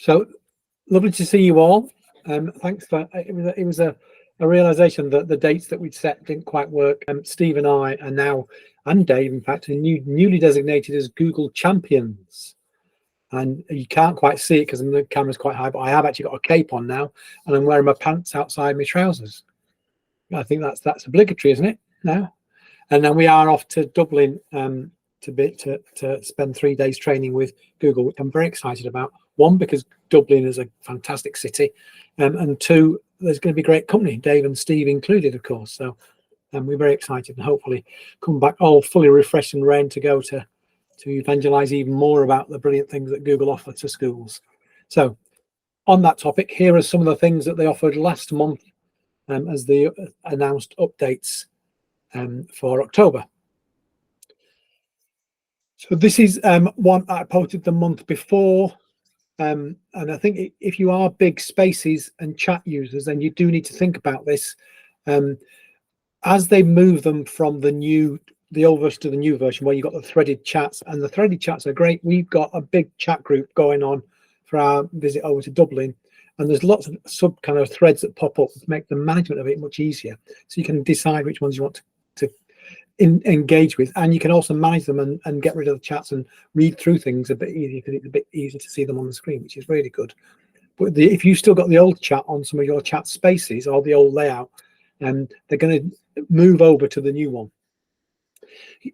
So lovely to see you all. Thanks for it was a realization that the dates that we'd set didn't quite work. Steve and I are now, and Dave, in fact, are newly designated as Google champions. And you can't quite see it because the camera's quite high, but I have actually got a cape on now, and I'm wearing my pants outside my trousers. I think that's obligatory, isn't it? Now, and then we are off to Dublin to spend 3 days training with Google, which I'm very excited about. One, because Dublin is a fantastic city, and two, there's going to be great company, Dave and Steve included, of course. So we're very excited, and hopefully come back all fully refreshed and ready to go to evangelize even more about the brilliant things that Google offer to schools. So on that topic, here are some of the things that they offered last month as the announced updates for October. So this is one I posted the month before. And I think if you are big Spaces and chat users, then you do need to think about this. As they move them from the old version to the new version, where you've got the threaded chats, and the threaded chats are great. We've got a big chat group going on for our visit over to Dublin, and there's lots of sub kind of threads that pop up to make the management of it much easier. So you can decide which ones you want to engage with, and you can also manage them and get rid of the chats and read through things a bit easier, because it's a bit easier to see them on the screen, which is really good. But if you've still got the old chat on some of your chat spaces or the old layout, they're going to move over to the new one.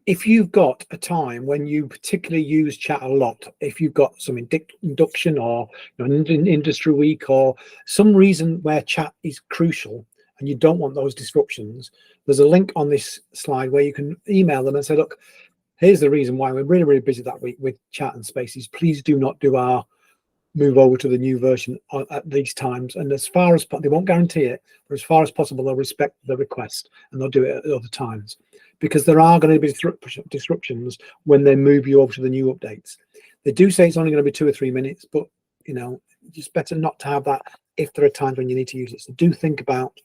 If you've got a time when you particularly use chat a lot, if you've got some induction or an industry week or some reason where chat is crucial and you don't want those disruptions, there's a link on this slide where you can email them and say, look, here's the reason why we're really, really busy that week with chat and spaces. Please do not do our move over to the new version at these times. And as far as they won't guarantee it, but as far as possible, they'll respect the request and they'll do it at other times, because there are going to be disruptions when they move you over to the new updates. They do say it's only going to be 2 or 3 minutes, but it's better not to have that if there are times when you need to use it. So do think about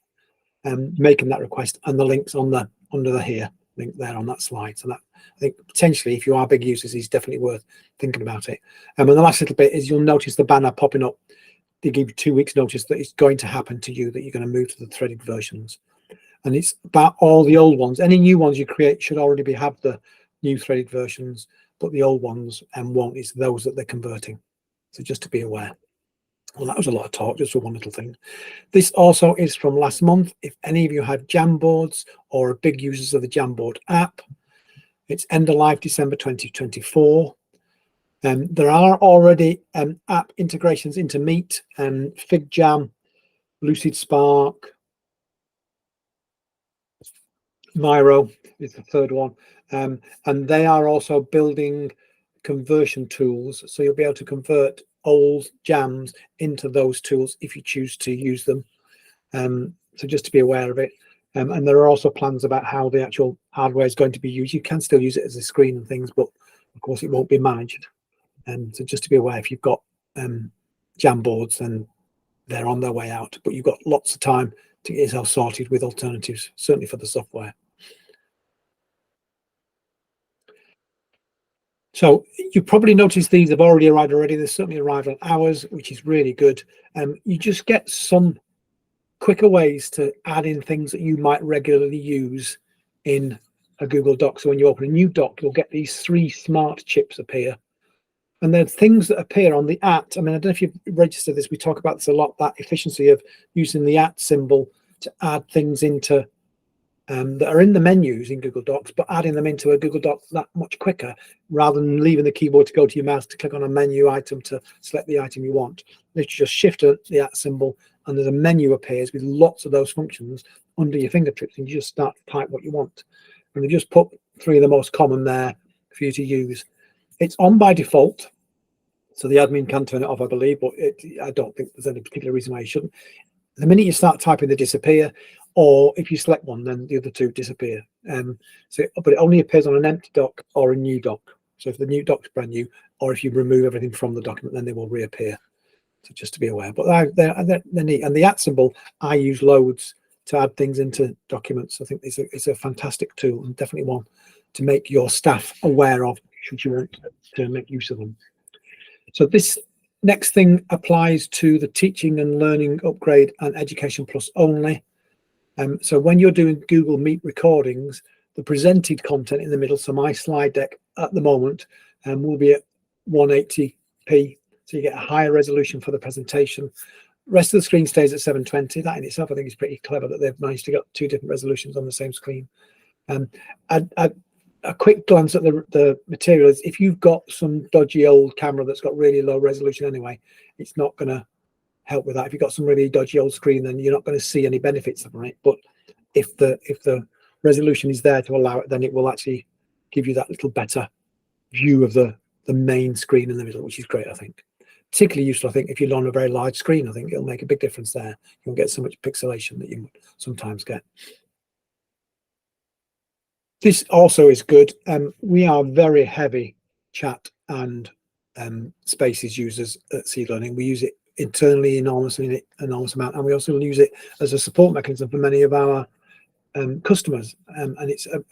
making that request, and the links on the under the here link there on that slide. So that, I think, potentially, if you are big users, is definitely worth thinking about it. And the last little bit is you'll notice the banner popping up. They give you 2 weeks notice that it's going to happen to you, that you're going to move to the threaded versions. And it's about all the old ones. Any new ones you create should already have the new threaded versions, but the old ones won't. It's those that they're converting. So just to be aware. Well, that was a lot of talk just for one little thing. This also is from last month. If any of you have Jamboards or are big users of the Jamboard app, it's end of life December 2024. There are already app integrations into Meet and FigJam, Lucid Spark, Miro is the third one, and they are also building conversion tools, so you'll be able to convert old jams into those tools if you choose to use them. So just to be aware of it. And there are also plans about how the actual hardware is going to be used. You can still use it as a screen and things, but of course it won't be managed. So just to be aware, if you've got Jamboards, then they're on their way out, but you've got lots of time to get yourself sorted with alternatives, certainly for the software. So you probably noticed these have already arrived already. They've certainly arrived on ours, which is really good. You just get some quicker ways to add in things that you might regularly use in a Google Doc. So when you open a new doc, you'll get these 3 smart chips appear. And they're things that appear on the @. I mean, I don't know if you've registered this. We talk about this a lot, that efficiency of using the @ symbol to add things into that are in the menus in Google Docs, but adding them into a Google Doc that much quicker, rather than leaving the keyboard to go to your mouse to click on a menu item to select the item you want. Literally just shift the @ symbol, and there's a menu appears with lots of those functions under your fingertips, and you just start to type what you want. And they just put 3 of the most common there for you to use. It's on by default, so the admin can turn it off, I believe, but I don't think there's any particular reason why you shouldn't. The minute you start typing, they disappear, or if you select one, then the other 2 disappear. But it only appears on an empty doc or a new doc. So if the new doc's brand new, or if you remove everything from the document, then they will reappear. So just to be aware. But they're neat. And the @ symbol, I use loads to add things into documents. I think it's a fantastic tool, and definitely one to make your staff aware of should you want to make use of them. So this Next thing applies to the teaching and learning upgrade and Education Plus only. So when you're doing Google Meet recordings, the presented content in the middle, so my slide deck at the moment will be at 180p, so you get a higher resolution for the presentation. Rest of the screen stays at 720. That in itself, I think, is pretty clever that they've managed to get 2 different resolutions on the same screen. A quick glance at the material is, if you've got some dodgy old camera that's got really low resolution anyway, it's not going to help with that. If you've got some really dodgy old screen, then you're not going to see any benefits of it. But if the resolution is there to allow it, then it will actually give you that little better view of the main screen in the middle, which is great, I think. Particularly useful, I think, if you're on a very large screen. I think it'll make a big difference there. You won't get so much pixelation that you sometimes get. This also is good. We are very heavy chat and Spaces users at Seed Learning. We use it internally enormous amount, and we also use it as a support mechanism for many of our customers, and it's an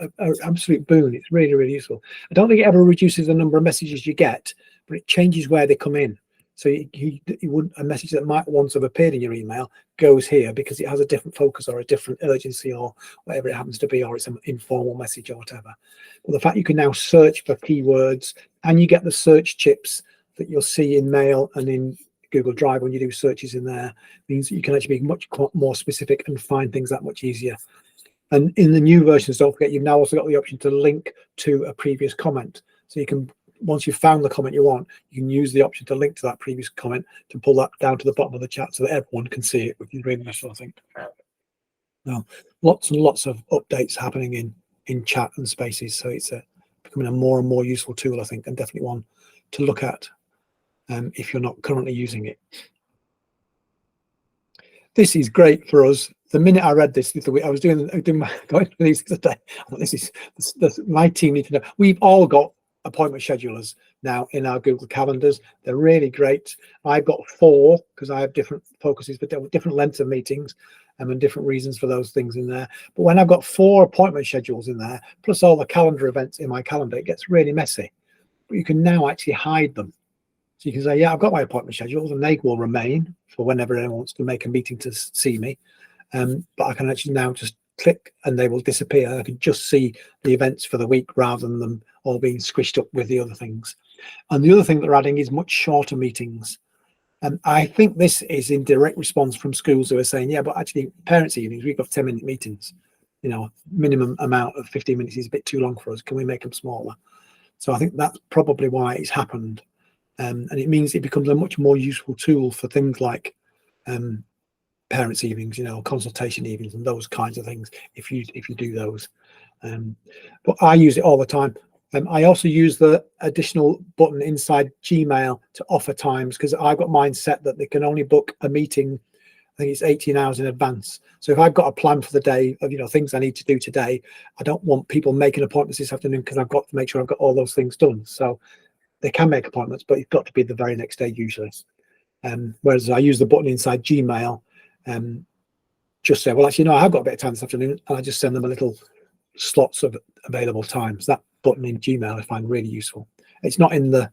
absolute boon. It's really, really useful. I don't think it ever reduces the number of messages you get, but it changes where they come in. So a message that might once have appeared in your email goes here because it has a different focus or a different urgency or whatever it happens to be, or it's an informal message or whatever. But the fact you can now search for keywords, and you get the search chips that you'll see in Mail and in Google Drive when you do searches in there, means that you can actually be much more specific and find things that much easier. And in the new versions, don't forget, you've now also got the option to link to a previous comment. So you can, once you've found the comment you want, you can use the option to link to that previous comment to pull that down to the bottom of the chat so that everyone can see it, which is really useful, I think. Now, lots and lots of updates happening in chat and Spaces, so it's becoming a more and more useful tool, I think, and definitely one to look at if you're not currently using it. This is great for us. The minute I read this, I was going through these today. This is my team need to know. We've all got appointment schedulers now in our Google calendars. They're really great. I've got 4 because I have different focuses for different lengths of meetings and different reasons for those things in there. But when I've got 4 appointment schedules in there, plus all the calendar events in my calendar, it gets really messy. But you can now actually hide them. So you can say, yeah, I've got my appointment schedules, and they will remain for whenever anyone wants to make a meeting to see me. But I can actually now just click and they will disappear. I can just see the events for the week rather than them all being squished up with the other things. And the other thing that they're adding is much shorter meetings. And I think this is in direct response from schools who are saying, yeah, but actually parents' evenings, we've got 10-minute meetings. You know, minimum amount of 15 minutes is a bit too long for us. Can we make them smaller? So I think that's probably why it's happened. And it means it becomes a much more useful tool for things like parents' evenings, you know, consultation evenings and those kinds of things, if you do those. But I use it all the time. I also use the additional button inside Gmail to offer times, because I've got mine set that they can only book a meeting, I think it's 18 hours in advance. So if I've got a plan for the day of, you know, things I need to do today, I don't want people making appointments this afternoon because I've got to make sure I've got all those things done. So they can make appointments, but it's got to be the very next day usually. Whereas I use the button inside Gmail, just say, well, actually, no, I have got a bit of time this afternoon, and I just send them a little slots of available times. That button in Gmail I find really useful. It's not in the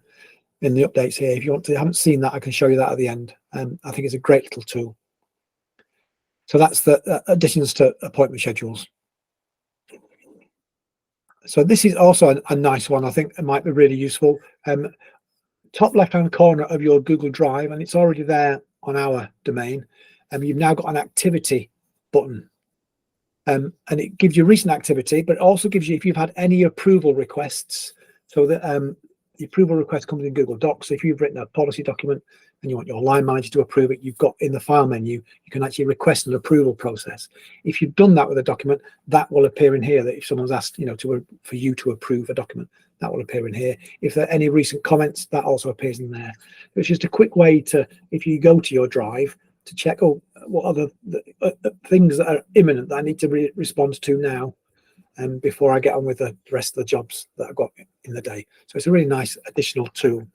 updates here. If you haven't seen that, I can show you that at the end. I think it's a great little tool. So that's the additions to appointment schedules. So this is also a nice one. I think it might be really useful. Top left-hand corner of your Google Drive, and it's already there on our domain. You've now got an activity button, and it gives you recent activity, but it also gives you if you've had any approval requests. So that the approval request comes in Google Docs. So if you've written a policy document and you want your line manager to approve it, you've got in the file menu, you can actually request an approval process. If you've done that with a document, that will appear in here. That if someone's asked, you know, for you to approve a document, that will appear in here. If there are any recent comments, that also appears in there. It's just a quick way to, if you go to your Drive, to check, oh, what are the things that are imminent that I need to respond to now, before I get on with the rest of the jobs that I've got in the day. So it's a really nice additional tool.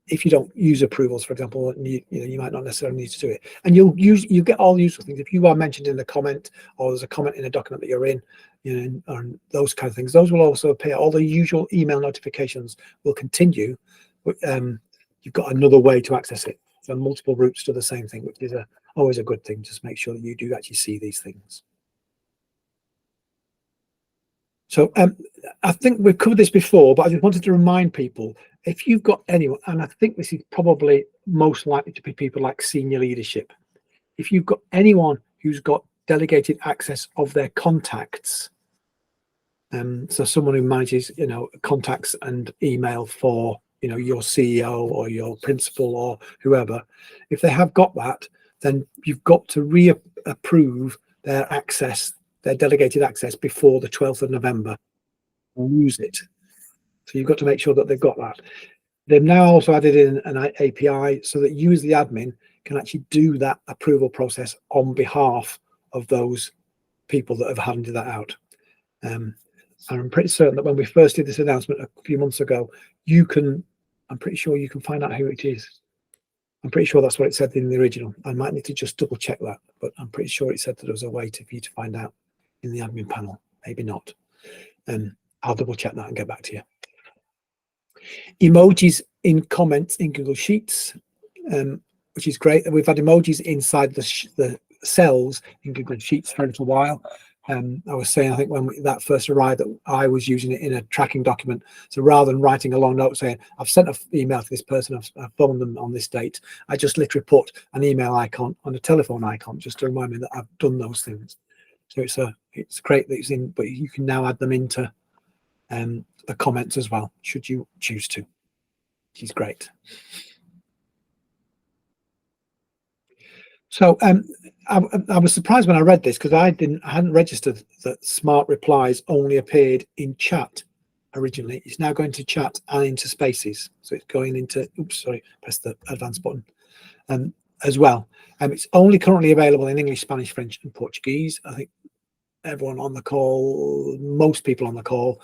If you don't use approvals, for example, you might not necessarily need to do it. And you get all the useful things. If you are mentioned in the comment, or there's a comment in a document that you're in, you know, and those kind of things, those will also appear. All the usual email notifications will continue, you've got another way to access it. So multiple routes to the same thing, which is always a good thing. Just make sure that you do actually see these things. So I think we've covered this before, but I just wanted to remind people, if you've got anyone, and I think this is probably most likely to be people like senior leadership, if you've got anyone who's got delegated access of their contacts, so someone who manages, contacts and email for, your CEO or your principal or whoever, if they have got that, then you've got to reapprove their access, their delegated access before the 12th of November. Use it. So you've got to make sure that they've got that. They've now also added in an API so that you as the admin can actually do that approval process on behalf of those people that have handed that out. And I'm pretty certain that when we first did this announcement a few months ago, I'm pretty sure you can find out who it is. I'm pretty sure that's what it said in the original. I might need to just double check that, but I'm pretty sure it said that there was a way for you to find out in the admin panel. Maybe not. I'll double check that and get back to you. Emojis in comments in Google Sheets, which is great. We've had emojis inside the cells in Google Sheets for a little while. I was saying, I think when that first arrived, that I was using it in a tracking document. So rather than writing a long note saying, I've sent an email to this person, I've phoned them on this date, I just literally put an email icon on a telephone icon just to remind me that I've done those things. So it's great that it's in, but you can now add them into the comments as well, should you choose to, which is great. So I was surprised when I read this, because I hadn't registered that smart replies only appeared in chat originally. It's now going to chat and into spaces. So it's going into, press the advanced button as well. It's only currently available in English, Spanish, French and Portuguese. I think everyone on the call, most people on the call,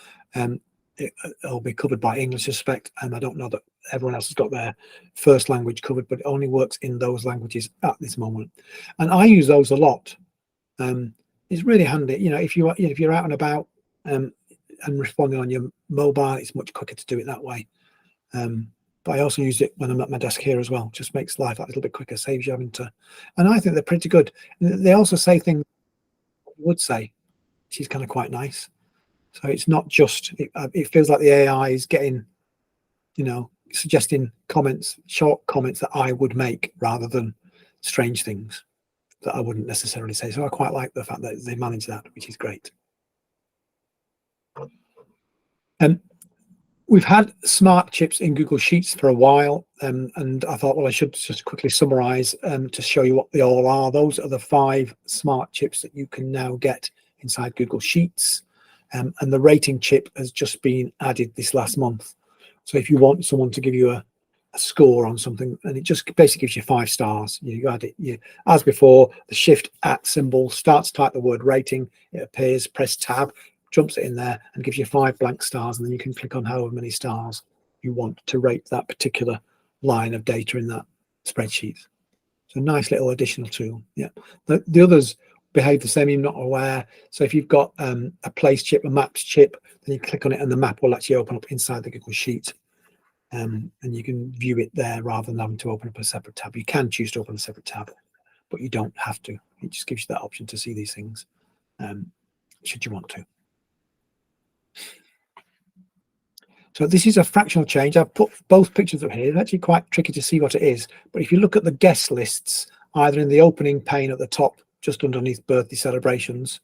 it'll be covered by English, I suspect, and I don't know that everyone else has got their first language covered, but it only works in those languages at this moment. And I use those a lot. It's really handy, if you're out and about and responding on your mobile, it's much quicker to do it that way. But I also use it when I'm at my desk here as well. Just makes life a little bit quicker, saves you having to. And I think they're pretty good. They also say things you would say, which is kind of quite nice. So it's not just, it feels like the AI is getting, suggesting comments, short comments that I would make rather than strange things that I wouldn't necessarily say. So I quite like the fact that they manage that, which is great. We've had smart chips in Google Sheets for a while, and I thought, well, I should just quickly summarize to show you what they all are. Those are the 5 smart chips that you can now get inside Google Sheets. And the rating chip has just been added this last month. So if you want someone to give you a score on something, and it just basically gives you 5 stars, you add it. As before, the shift @ symbol starts to type the word rating, it appears, press tab, jumps it in there and gives you 5 blank stars, and then you can click on however many stars you want to rate that particular line of data in that spreadsheet. So nice little additional tool. Yeah, the others behave the same, you're not aware. So if you've got a place chip, a maps chip, then you click on it and the map will actually open up inside the Google Sheet, and you can view it there rather than having to open up a separate tab. You can choose to open a separate tab, but you don't have to. It just gives you that option to see these things should you want to. So this is a fractional change. I've put both pictures up here. It's actually quite tricky to see what it is, but if you look at the guest lists, either in the opening pane at the top just underneath birthday celebrations,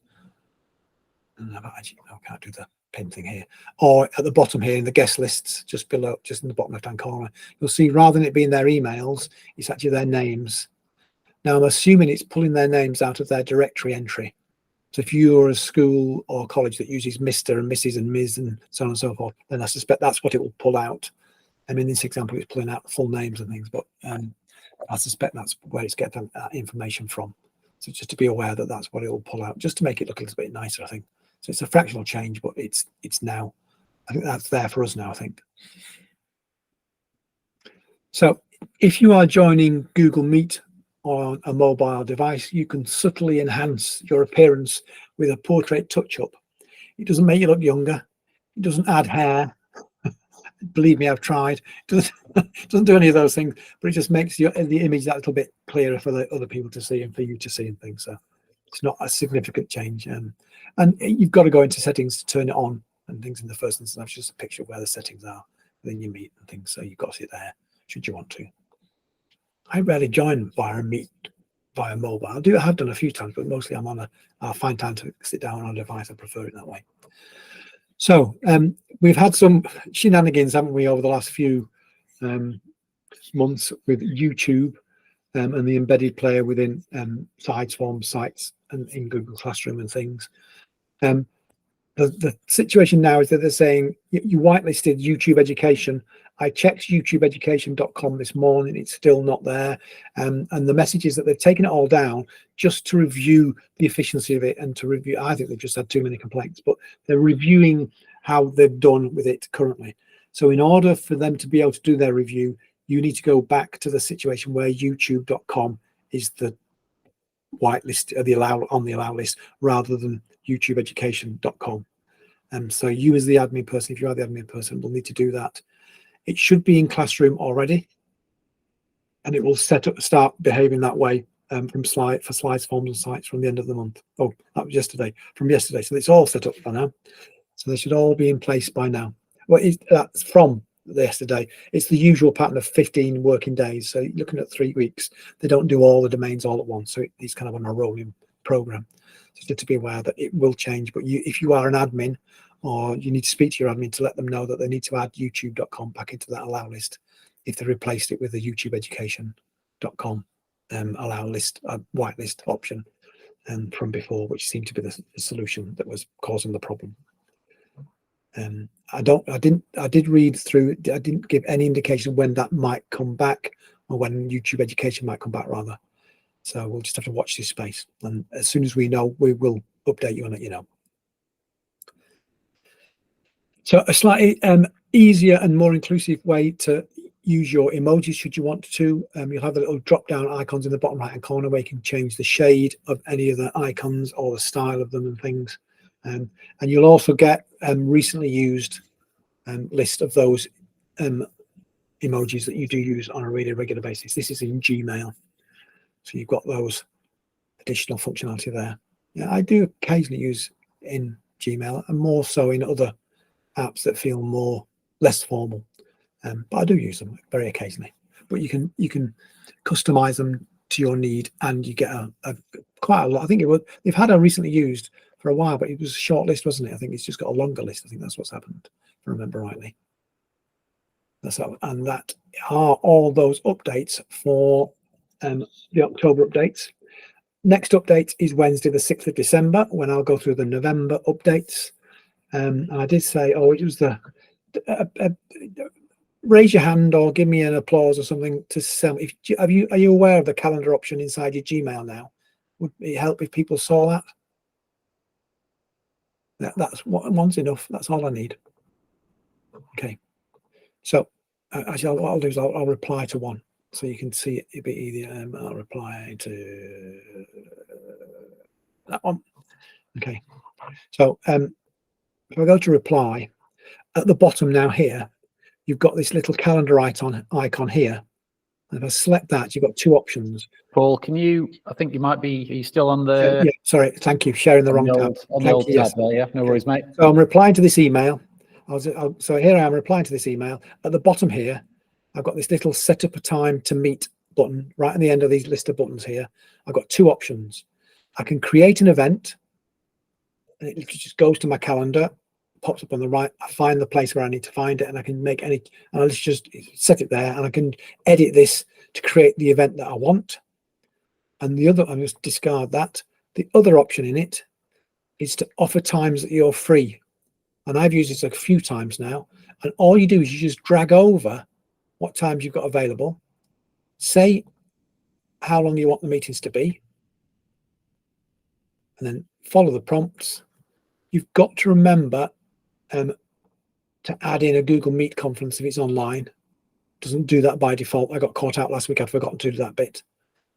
and I can't do the pin thing here, or at the bottom here in the guest lists, just below, just in the bottom left hand corner, you'll see rather than it being their emails, it's actually their names. Now I'm assuming it's pulling their names out of their directory entry. So if you're a school or college that uses Mr. and Mrs. and Ms. and so on and so forth, then I suspect that's what it will pull out. I mean, in this example, it's pulling out full names and things, but I suspect that's where it's getting that information from. So just to be aware that that's what it will pull out, just to make it look a little bit nicer, I think. So it's a fractional change, but it's now, I think that's there for us now, I think. So if you are joining Google Meet on a mobile device, you can subtly enhance your appearance with a portrait touch-up. It doesn't make you look younger. It doesn't add hair. It believe me, I've tried. It doesn't do any of those things, but it just makes the image that little bit clearer for the other people to see and for you to see and things. So it's not a significant change. And you've got to go into settings to turn it on and things in the first instance. That's just a picture of where the settings are within your Meet and things. So you've got it there, should you want to. I rarely join via Meet via mobile. I have done a few times, but mostly I'll find time to sit down on a device. I prefer it that way. So we've had some shenanigans, haven't we, over the last few months with YouTube and the embedded player within sites, forms, sites, and in Google Classroom and things. The situation now is that they're saying you whitelisted YouTube Education. I checked youtubeeducation.com this morning, it's still not there. And the message is that they've taken it all down just to review the efficiency of it and to review, I think they've just had too many complaints, but they're reviewing how they've done with it currently. So in order for them to be able to do their review, you need to go back to the situation where youtube.com is the whitelist, on the allow list, rather than youtubeeducation.com. So you as the admin person, if you are the admin person, will need to do that. It should be in Classroom already, and it will start behaving that way for slides, forms, and sites from the end of the month. Oh, that was from yesterday. So it's all set up by now. So they should all be in place by now. Well, that's from yesterday. It's the usual pattern of 15 working days. So you're looking at 3 weeks. They don't do all the domains all at once. So it's kind of on a rolling program. So just to be aware that it will change. But if you are an admin, or you need to speak to your admin to let them know that they need to add youtube.com back into that allow list if they replaced it with the youtubeeducation.com allow list, whitelist option from before, which seemed to be the solution that was causing the problem. I did read through, I didn't give any indication when that might come back, or when YouTube Education might come back rather. So we'll just have to watch this space, and as soon as we know, we will update you and let you know. So a slightly easier and more inclusive way to use your emojis, should you want to. You'll have the little drop-down icons in the bottom right-hand corner where you can change the shade of any of the icons or the style of them and things. And you'll also get recently used list of those emojis that you do use on a really regular basis. This is in Gmail, so you've got those additional functionality there. Yeah, I do occasionally use in Gmail, and more so in other apps that feel less formal, but I do use them very occasionally. But you can customize them to your need, and you get quite a lot. I think they've had a recently used for a while, but it was a short list, wasn't it? I think it's just got a longer list. I think that's what's happened, if I remember rightly. And that are all those updates for the October updates. Next update is Wednesday, the 6th of December, when I'll go through the November updates. And I did say, oh, it was raise your hand or give me an applause or something to sell. Are you aware of the calendar option inside your Gmail now? Would it help if people saw that? That's one's enough. That's all I need. Okay. So actually, what I'll do is I'll reply to one so you can see it a bit easier. I'll reply to that one. Okay. So if I go to reply, at the bottom now here, you've got this little calendar icon here. And if I select that, you've got two options. Paul, can you, I think you might be, are you still on the... yeah, sorry, thank you, sharing the wrong tab. On the old tab there, yeah, no worries, mate. So I'm replying to this email. So here I am replying to this email. At the bottom here, I've got this little set up a time to meet button right at the end of these list of buttons here. I've got two options. I can create an event, and it just goes to my calendar, pops up on the right. I find the place where I need to find it, and I can make and I'll just set it there, and I can edit this to create the event that I want. And the other, I'll just discard that. The other option in it is to offer times that you're free. And I've used this a few times now. And all you do is you just drag over what times you've got available, say how long you want the meetings to be, and then follow the prompts. You've got to remember to add in a Google Meet conference if it's online. Doesn't do that by default. I got caught out last week. I'd forgotten to do that bit.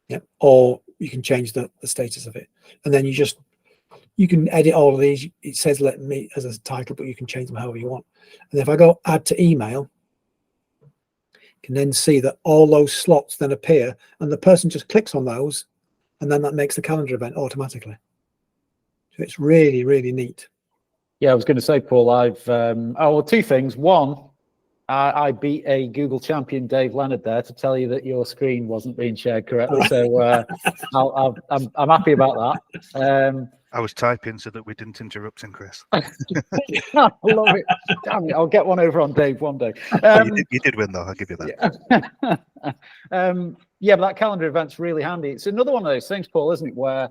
Yeah. Or you can change the status of it. And then you can edit all of these. It says let me as a title, but you can change them however you want. And if I go add to email, can then see that all those slots then appear, and the person just clicks on those, and then that makes the calendar event automatically. So it's really, really neat. Yeah, I was going to say, Paul, well, two things. One, I beat a Google champion, Dave Leonard, there to tell you that your screen wasn't being shared correctly. So I'm happy about that. I was typing so that we didn't interrupt him, Chris. I love it. Damn it, I'll get one over on Dave one day. You did win, though. I'll give you that. Yeah, but that calendar event's really handy. It's another one of those things, Paul, isn't it, where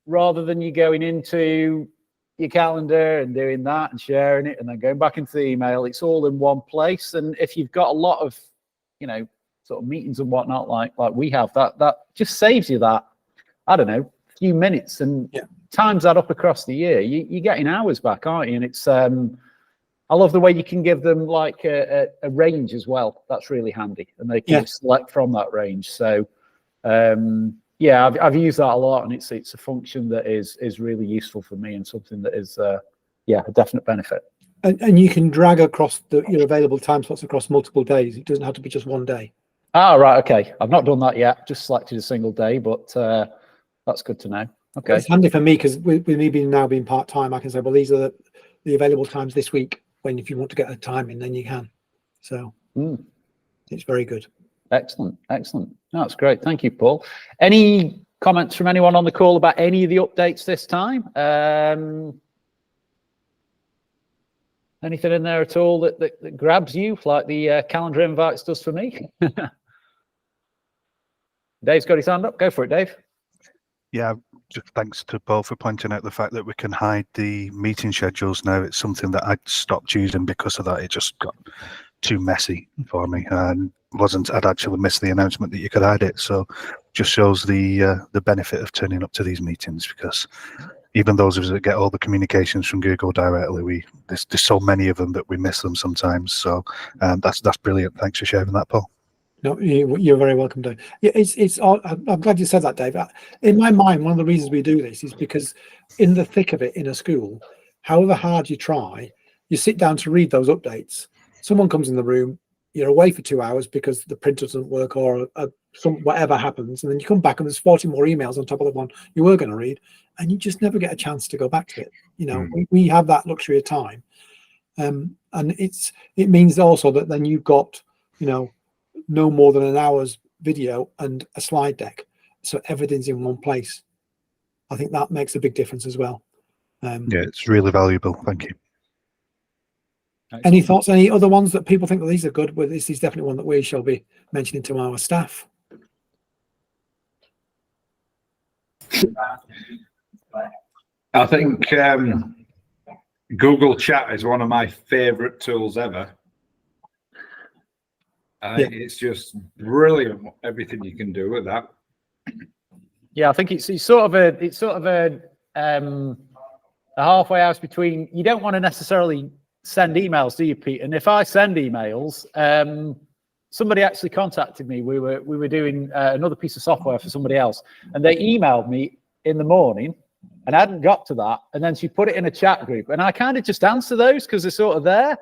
rather than you going into your calendar and doing that and sharing it and then going back into the email, it's all in one place. And if you've got a lot of, sort of meetings and whatnot, like we have, that just saves you that, I don't know, few minutes, and times that up across the year. You're getting hours back, aren't you? And it's I love the way you can give them like a range as well. That's really handy, and they can select from that range. So yeah, I've used that a lot, and it's a function that is really useful for me, and something that is a definite benefit. And you can drag across your available time slots across multiple days. It doesn't have to be just one day. Ah, right, okay. I've not done that yet. Just selected a single day, but that's good to know. Okay, it's handy for me because with me being part-time, I can say, well, these are the available times this week. When if you want to get a time in, then you can. So it's very good. Excellent. That's great. Thank you, Paul. Any comments from anyone on the call about any of the updates this time? Anything in there at all that grabs you, like the calendar invites does for me? Dave's got his hand up. Go for it, Dave. Yeah, just thanks to Paul for pointing out the fact that we can hide the meeting schedules now. It's something that I'd stopped using because of that. It just got too messy for me, and I'd actually missed the announcement that you could hide it. So just shows the benefit of turning up to these meetings, because even those of us that get all the communications from Google directly, there's so many of them that we miss them sometimes. So that's brilliant. Thanks for sharing that, Paul. No, you're very welcome, Dave. Yeah, I'm glad you said that, Dave. In my mind, one of the reasons we do this is because in the thick of it in a school, however hard you try, you sit down to read those updates. Someone comes in the room, you're away for 2 hours because the printer doesn't work or whatever happens, and then you come back and there's 40 more emails on top of the one you were going to read, and you just never get a chance to go back to it. We have that luxury of time, and it means also that then you've got no more than an hour's video and a slide deck, so everything's in one place. I think that makes a big difference as well. Yeah, it's really valuable. Thank you. Any thoughts? Any other ones that people think that these are good? Well, this is definitely one that we shall be mentioning to our staff. I think Google Chat is one of my favorite tools ever. It's just brilliant, everything you can do with that. Yeah, I think it's sort of a halfway house between, you don't want to necessarily send emails, do you, Pete? And if I send emails, somebody actually contacted me. We were doing another piece of software for somebody else, and they emailed me in the morning, and I hadn't got to that. And then she put it in a chat group, and I kind of just answer those because they're sort of there.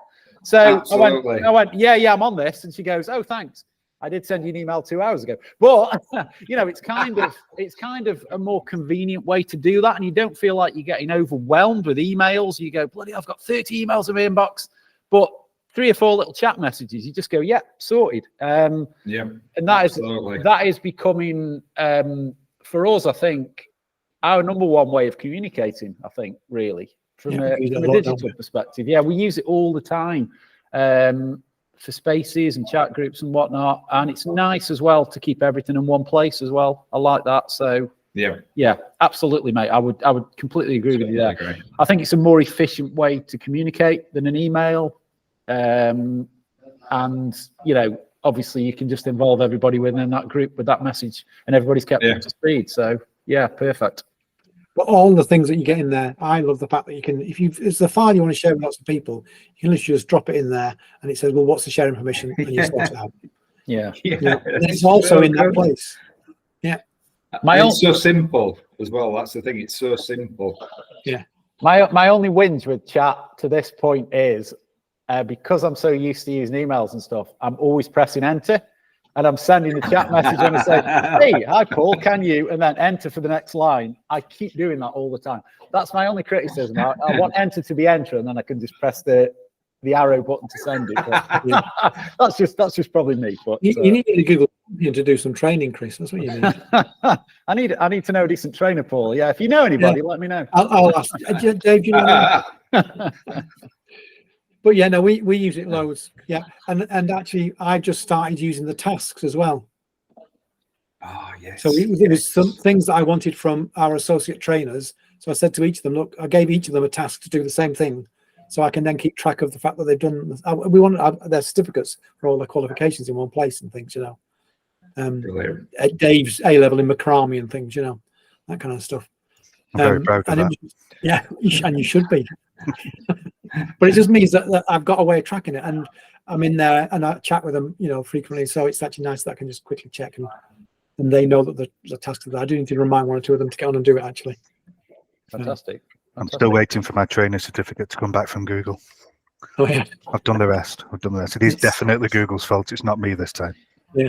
So I went, yeah, I'm on this. And she goes, oh, thanks. I did send you an email 2 hours ago. But, it's kind of a more convenient way to do that. And you don't feel like you're getting overwhelmed with emails. You go, bloody, I've got 30 emails in my inbox, but 3 or 4 little chat messages. You just go, yeah, sorted. And that is becoming, for us, I think, our number one way of communicating, I think, really. From a digital perspective, we use it all the time for spaces and chat groups and whatnot, and it's nice as well to keep everything in one place as well. I like that. So yeah, absolutely, mate. I would completely agree with you there. I think it's a more efficient way to communicate than an email, and obviously you can just involve everybody within that group with that message, and everybody's kept up to speed. So yeah, perfect. But all the things that you get in there, I love the fact that you can, if it's a file you want to share with lots of people, you can literally just drop it in there, and it says, well, what's the sharing permission? And you sort it out. Yeah. And it's also in that place. Yeah. It's so simple as well. That's the thing. It's so simple. Yeah. My only wins with chat to this point is because I'm so used to using emails and stuff, I'm always pressing enter. And I'm sending the chat message and I say, hey, hi, Paul, can you? And then enter for the next line. I keep doing that all the time. That's my only criticism. I want enter to be enter, and then I can just press the arrow button to send it. But, yeah, that's just probably me. But you need a Google to do some training, Chris. That's what you need. I need to know a decent trainer, Paul. Yeah, if you know anybody, let me know. I'll ask Dave. Do you know? But yeah, no, we use it loads. Yeah, and actually, I just started using the tasks as well. Oh yes. So it was some things that I wanted from our associate trainers. So I said to each of them, look, I gave each of them a task to do the same thing, so I can then keep track of the fact that they've done. We want their certificates for all their qualifications in one place and things, you know. Dave's A level in macrame and things, you know, that kind of stuff. I'm very proud of that. Yeah, and you should be. But it just means that I've got a way of tracking it, and I'm in there and I chat with them, you know, frequently. So it's actually nice that I can just quickly check, and they know that the task that I do need to remind one or two of them to get on and do it. Actually, fantastic. I'm still waiting for my trainer certificate to come back from Google. Oh yeah, I've done the rest. It is definitely Google's fault. It's not me this time. Yeah.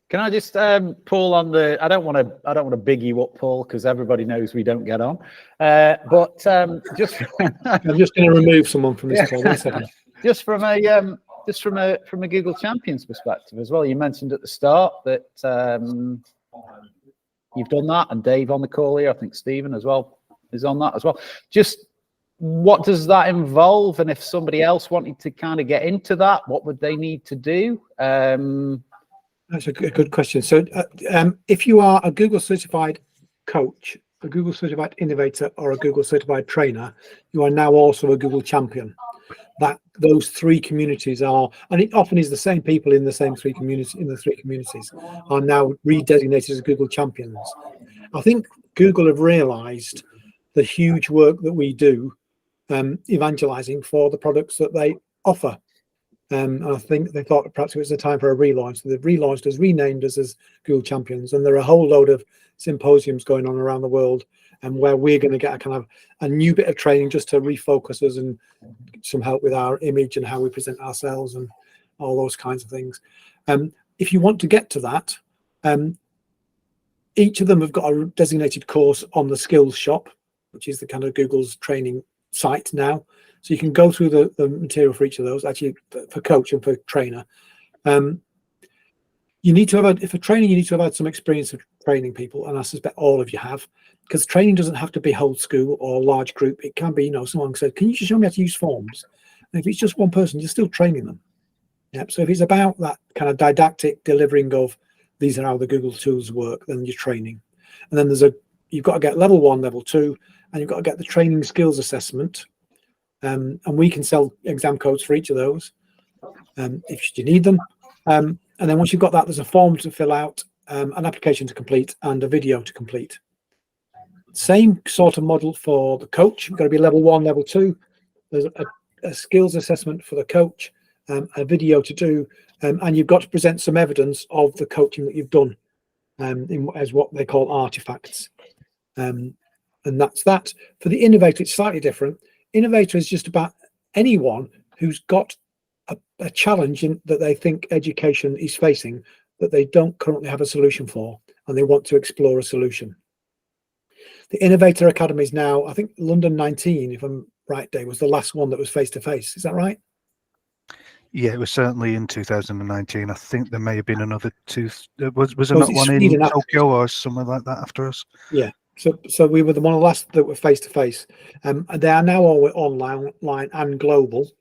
Can I just, Paul, on the? I don't want to big you up, Paul, because everybody knows we don't get on. But just, I'm just going to remove someone from this call. One second. Just from a Google Champions perspective as well. You mentioned at the start that you've done that, and Dave on the call here. I think Stephen as well is on that as well. Just what does that involve? And if somebody else wanted to kind of get into that, what would they need to do? That's a good question. So if you are a Google certified coach, a Google certified innovator, or a Google certified trainer, you are now also a Google champion. Those three communities are, and it often is the same people in the same three communities, are now redesignated as Google champions. I think Google have realized the huge work that we do evangelizing for the products that they offer. And I think they thought perhaps it was the time for a relaunch. So they've relaunched us, renamed us as Google Champions, and there are a whole load of symposiums going on around the world, and where we're going to get a kind of a new bit of training just to refocus us and some help with our image and how we present ourselves and all those kinds of things. If you want to get to that, each of them have got a designated course on the Skills Shop, which is the kind of Google's training site now. So you can go through the material for each of those, actually for coach and for trainer. You need to have, if a trainer, you need to have had some experience of training people, and I suspect all of you have, because training doesn't have to be whole school or large group. It can be, you know, someone said, can you just show me how to use forms? And if it's just one person, you're still training them. Yep. So if it's about that kind of didactic delivering of these are how the Google tools work, then you're training. And then you've got to get level 1, level 2, and you've got to get the training skills assessment. And we can sell exam codes for each of those if you need them. And then once you've got that, there's a form to fill out, an application to complete, and a video to complete. Same sort of model for the coach. You've got to be level 1, level 2. There's a skills assessment for the coach, a video to do, and you've got to present some evidence of the coaching that you've done as what they call artifacts. And that's that. For the innovator, it's slightly different. Innovator is just about anyone who's got a challenge that they think education is facing that they don't currently have a solution for, and they want to explore a solution. The Innovator Academy is now, I think, London 19, if I'm right, Dave, was the last one that was face-to-face. Is that right? Yeah, it was certainly in 2019. I think there may have been another two. Was there not one in Tokyo or somewhere like that after us? Yeah. So we were one of the last that were face-to-face. And they are now all online and global.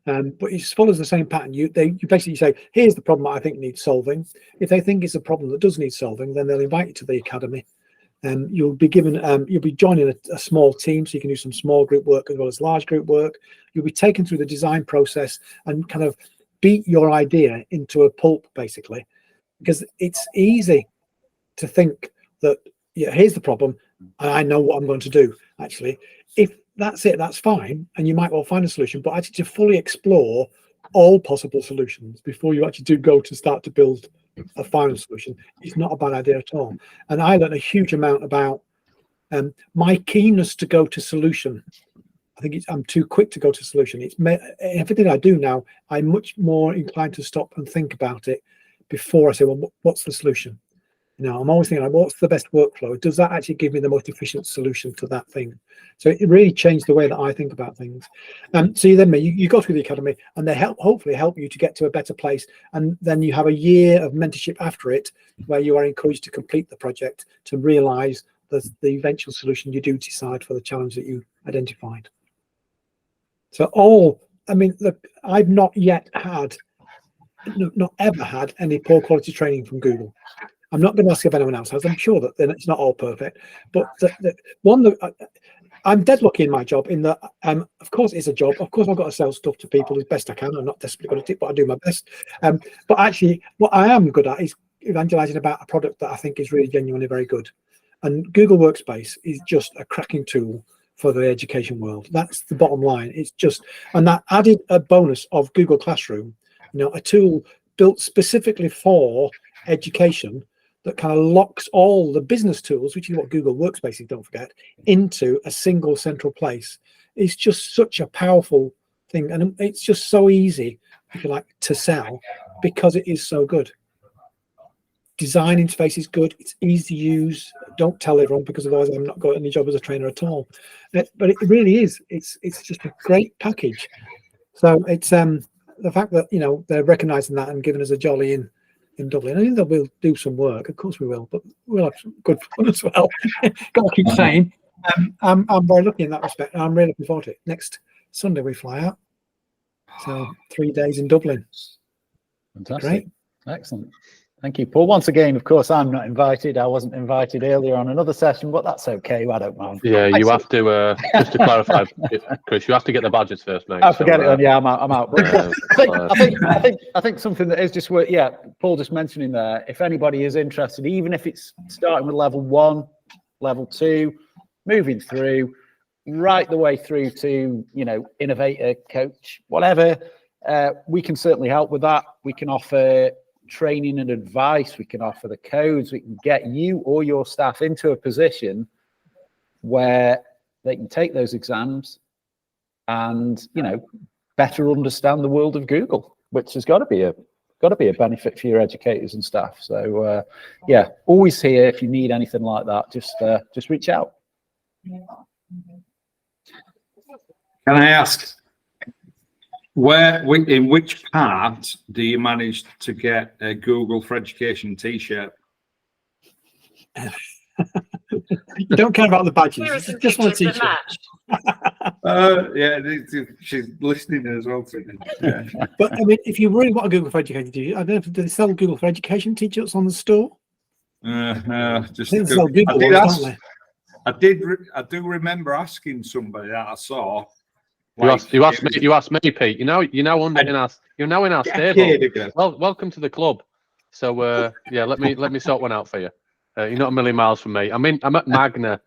But it follows the same pattern. You basically say, here's the problem I think needs solving. If they think it's a problem that does need solving, then they'll invite you to the academy. And you'll be given, you'll be joining a small team, so you can do some small group work as well as large group work. You'll be taken through the design process and kind of beat your idea into a pulp, basically, because it's easy to think that, yeah, here's the problem, and I know what I'm going to do. Actually, if that's it, that's fine, and you might well find a solution. But actually, to fully explore all possible solutions before you actually do go to start to build a final solution, it's not a bad idea at all. And I learned a huge amount about my keenness to go to solution I think I'm too quick to go to solution. Everything I do now, I'm much more inclined to stop and think about it before I say, well, what's the solution? I'm always thinking, what's the best workflow? Does that actually give me the most efficient solution to that thing? So it really changed the way that I think about things. So you go through the academy, and they hopefully help you to get to a better place. And then you have a year of mentorship after it, where you are encouraged to complete the project to realize the eventual solution you do decide for the challenge that you identified. So I've not yet had, not ever had any poor quality training from Google. I'm not going to ask if anyone else has. I'm sure that it's not all perfect, but the one that I'm dead lucky in my job, in that of course it's a job. Of course I've got to sell stuff to people as best I can. I'm not desperately good at it, but I do my best. But actually, what I am good at is evangelizing about a product that I think is really genuinely very good. And Google Workspace is just a cracking tool for the education world. That's the bottom line. It's just, and that added a bonus of Google Classroom, a tool built specifically for education that kind of locks all the business tools, which is what Google Workspace is, don't forget, into a single central place. It's just such a powerful thing, and it's just so easy, if you like, to sell because it is so good. Design interface is good. It's easy to use. Don't tell everyone, because otherwise I'm not got any job as a trainer at all. But it really is. It's just a great package. So it's the fact that they're recognising that and giving us a jolly in Dublin. I think that we'll do some work. Of course we will, but we'll have some good fun as well. Got to keep saying. I'm very lucky in that respect. I'm really looking forward to it. Next Sunday we fly out. So 3 days in Dublin. Fantastic. Great. Excellent. Thank you, Paul. Once again, of course, I'm not invited. I wasn't invited earlier on another session, but that's okay. I don't mind. Yeah, you have to, just to clarify, Chris, you have to get the badges first, mate. I forget it. Yeah, I'm out. I think something that is just worth, Paul just mentioning there, if anybody is interested, even if it's starting with level 1, level 2, moving through, right the way through to, innovator, coach, whatever, we can certainly help with that. We can offer training and advice. We can offer the codes. We can get you or your staff into a position where they can take those exams and better understand the world of Google, which has got to be a benefit for your educators and staff. So always here if you need anything like that. Just reach out. Can I ask, in which part do you manage to get a Google for Education t-shirt? You don't care about the badges. You just want a t-shirt. She's listening as well. Yeah. But if you really want a Google for Education t-shirt, I don't know, do they sell Google for Education t-shirts on the store? No, just they sell Google ones, don't they? I do remember asking somebody that I saw. You asked me, Pete. You're now in our stable. Well, welcome to the club. So let me sort one out for you. You're not a million miles from me. I'm at Magna,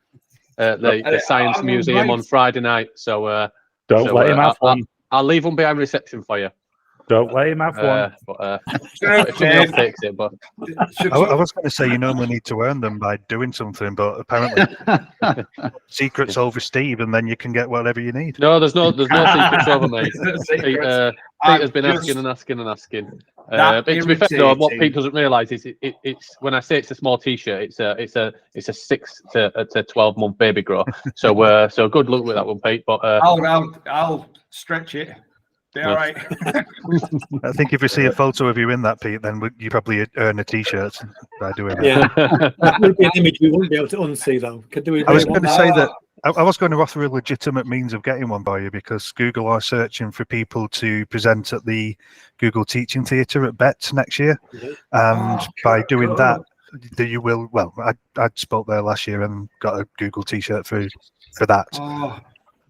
the Science Museum on Friday night. So don't let him have one. I'll leave one behind reception for you. Don't let him have one. If somebody else takes it, but I was going to say you normally need to earn them by doing something, but apparently secrets over Steve, and then you can get whatever you need. No, there's no secrets over me. Peter's been asking. To be fair, though, what Pete doesn't realise is it's when I say it's a small T-shirt, it's a 6 to 12 month baby grow. So good luck with that one, Pete. But I'll stretch it. Be all right. I think if we see a photo of you in that, Pete, then you probably earn a T-shirt by doing that. Yeah, that would be an image we wouldn't be able to unsee, though. I was going to say that I was going to offer a legitimate means of getting one by you, because Google are searching for people to present at the Google Teaching Theatre at BETS next year, and by doing that, you will. Well, I spoke there last year and got a Google T-shirt for that.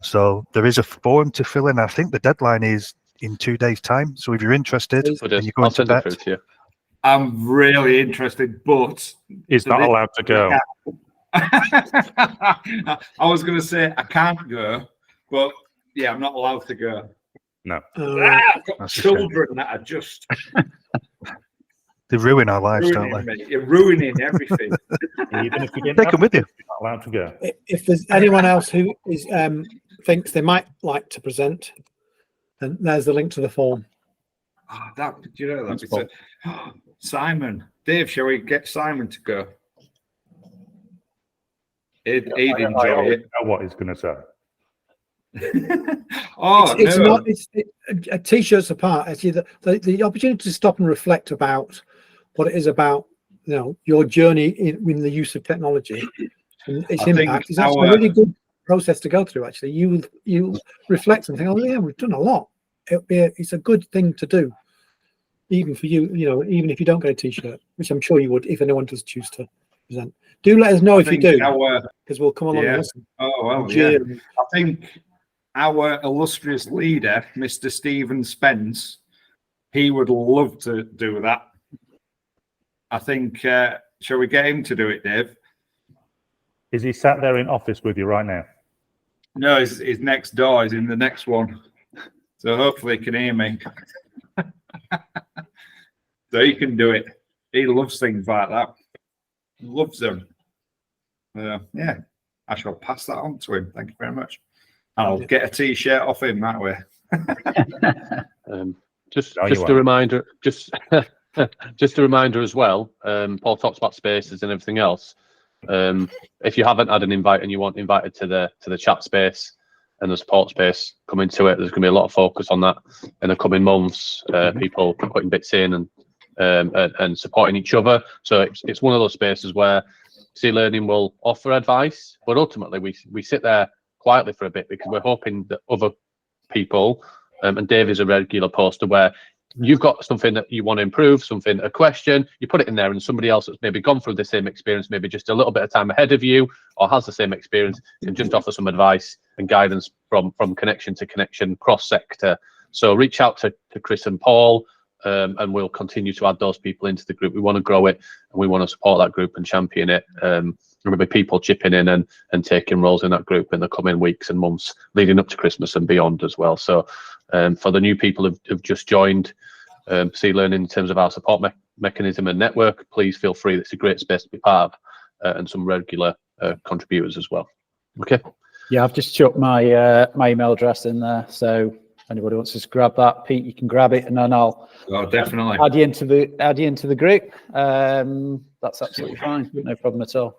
So there is a form to fill in. I think the deadline is in 2 days' time. So if you're interested, and you're going to BETS, I'm really interested, but he's not allowed to go. I was going to say I can't go, but I'm not allowed to go. No. I've got children that are just they ruin our lives, don't they? You're ruining everything. Even if you didn't take them with you. You're not allowed to go. If there's anyone else who is thinks they might like to present, then there's the link to the form. Oh, that, do you know that? Simon, Dave, shall we get Simon to go? He'd enjoy it. I know what he's going to say. It's a t-shirts apart. Actually, the opportunity to stop and reflect about what it is about, your journey in the use of technology and its impact is actually a really good process to go through. Actually, you reflect and think, oh yeah, we've done a lot. It's a good thing to do, even for you. Even if you don't get a t-shirt, which I'm sure you would if anyone does choose to present. Do let us know if you do, because we'll come along and listen. Oh well, yeah. I think our illustrious leader, Mr. Stephen Spence, he would love to do that. I think, shall we get him to do it, Dave? Is he sat there in office with you right now? No, he's next door. He's in the next one. So hopefully he can hear me. So he can do it. He loves things like that. Loves them. Yeah, I shall pass that on to him. Thank you very much. I'll get a t-shirt off him that way. Just a reminder, just a reminder as well. Paul talks about spaces and everything else. If you haven't had an invite and you want invited to the chat space and the support space, come into it. There's going to be a lot of focus on that in the coming months. People putting bits in and supporting each other. So it's one of those spaces where C Learning will offer advice, but ultimately we sit there quietly for a bit because we're hoping that other people, and Dave is a regular poster where you've got something that you want to improve, a question, you put it in there and somebody else that's maybe gone through the same experience, maybe just a little bit of time ahead of you or has the same experience, can just offer some advice and guidance from connection to connection, cross-sector. So reach out to Chris and Paul, and we'll continue to add those people into the group. We want to grow it and we want to support that group and champion it. There will be people chipping in and taking roles in that group in the coming weeks and months leading up to Christmas and beyond as well. So for the new people who've just joined C Learning in terms of our support mechanism and network, please feel free. It's a great space to be part of, and some regular contributors as well. Okay. Yeah, I've just chucked my my email address in there. So anybody wants to grab that, Pete, you can grab it, and then I'll definitely add you into the group. That's absolutely fine. No problem at all.